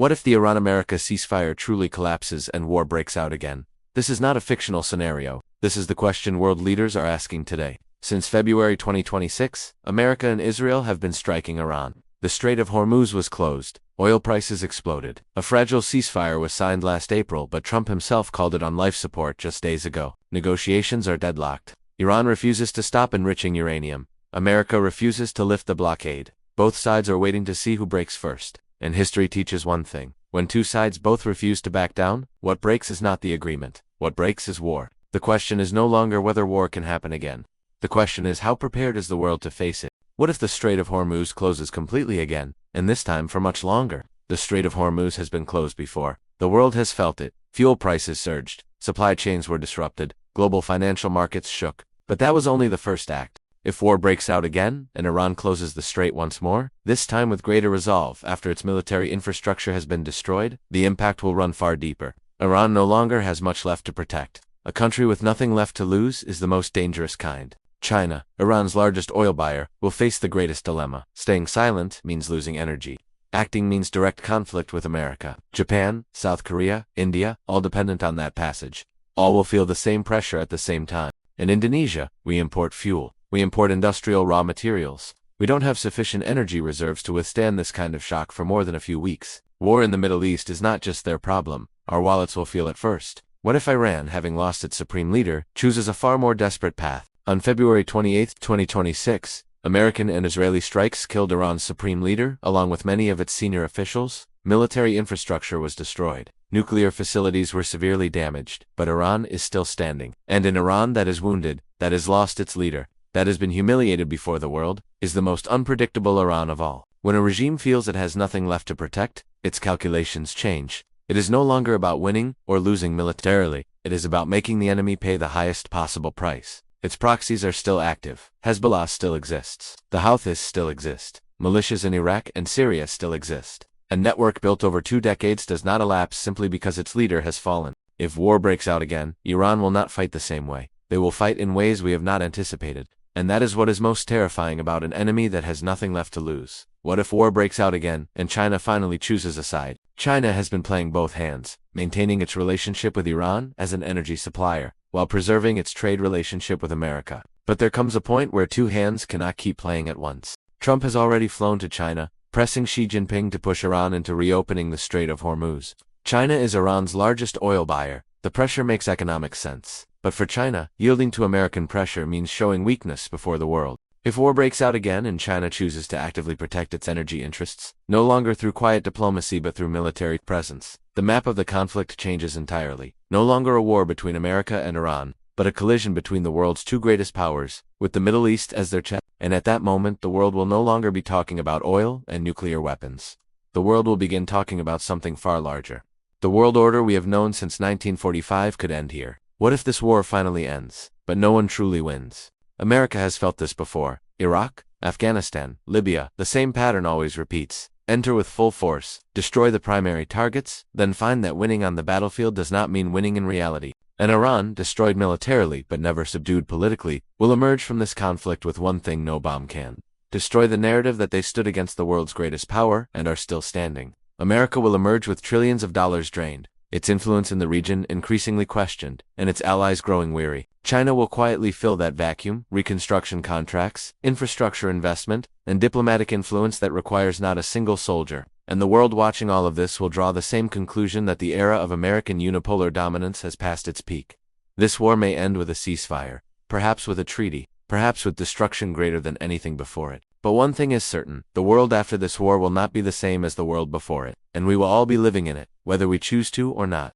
What if the Iran-America ceasefire truly collapses and war breaks out again? This is not a fictional scenario. This is the question world leaders are asking today. Since February 2026, America and Israel have been striking Iran. The Strait of Hormuz was closed. Oil prices exploded. A fragile ceasefire was signed last April, but Trump himself called it on life support just days ago. Negotiations are deadlocked. Iran refuses to stop enriching uranium. America refuses to lift the blockade. Both sides are waiting to see who breaks first. And history teaches one thing. When two sides both refuse to back down, what breaks is not the agreement. What breaks is war. The question is no longer whether war can happen again. The question is, how prepared is the world to face it? What if the Strait of Hormuz closes completely again, and this time for much longer? The Strait of Hormuz has been closed before. The world has felt it. Fuel prices surged. Supply chains were disrupted. Global financial markets shook. But that was only the first act. If war breaks out again, and Iran closes the strait once more, this time with greater resolve after its military infrastructure has been destroyed, the impact will run far deeper. Iran no longer has much left to protect. A country with nothing left to lose is the most dangerous kind. China, Iran's largest oil buyer, will face the greatest dilemma. Staying silent means losing energy. Acting means direct conflict with America. Japan, South Korea, India, all dependent on that passage. All will feel the same pressure at the same time. In Indonesia, we import fuel. We import industrial raw materials. We don't have sufficient energy reserves to withstand this kind of shock for more than a few weeks. War in the Middle East is not just their problem. Our wallets will feel it first. What if Iran, having lost its supreme leader, chooses a far more desperate path? On February 28, 2026, American and Israeli strikes killed Iran's supreme leader, along with many of its senior officials. Military infrastructure was destroyed. Nuclear facilities were severely damaged, but Iran is still standing. And in Iran that is wounded, that has lost its leader, that has been humiliated before the world, is the most unpredictable Iran of all. When a regime feels it has nothing left to protect, its calculations change. It is no longer about winning or losing militarily. It is about making the enemy pay the highest possible price. Its proxies are still active. Hezbollah still exists. The Houthis still exist. Militias in Iraq and Syria still exist. A network built over 2 decades does not elapse simply because its leader has fallen. If war breaks out again, Iran will not fight the same way. They will fight in ways we have not anticipated. And that is what is most terrifying about an enemy that has nothing left to lose. What if war breaks out again, and China finally chooses a side? China has been playing both hands, maintaining its relationship with Iran as an energy supplier, while preserving its trade relationship with America. But there comes a point where two hands cannot keep playing at once. Trump has already flown to China, pressing Xi Jinping to push Iran into reopening the Strait of Hormuz. China is Iran's largest oil buyer. The pressure makes economic sense. But for China, yielding to American pressure means showing weakness before the world. If war breaks out again and China chooses to actively protect its energy interests, no longer through quiet diplomacy but through military presence, the map of the conflict changes entirely. No longer a war between America and Iran, but a collision between the world's two greatest powers, with the Middle East as their chess. And at that moment, the world will no longer be talking about oil and nuclear weapons. The world will begin talking about something far larger. The world order we have known since 1945 could end here. What if this war finally ends, but no one truly wins? America has felt this before. Iraq, Afghanistan, Libya, the same pattern always repeats. Enter with full force, destroy the primary targets, then find that winning on the battlefield does not mean winning in reality. And Iran, destroyed militarily but never subdued politically, will emerge from this conflict with one thing no bomb can: destroy the narrative that they stood against the world's greatest power and are still standing. America will emerge with trillions of dollars drained, its influence in the region increasingly questioned, and its allies growing weary. China will quietly fill that vacuum: reconstruction contracts, infrastructure investment, and diplomatic influence that requires not a single soldier. And the world watching all of this will draw the same conclusion that the era of American unipolar dominance has passed its peak. This war may end with a ceasefire, perhaps with a treaty, perhaps with destruction greater than anything before it. But one thing is certain: the world after this war will not be the same as the world before it, and we will all be living in it, whether we choose to or not.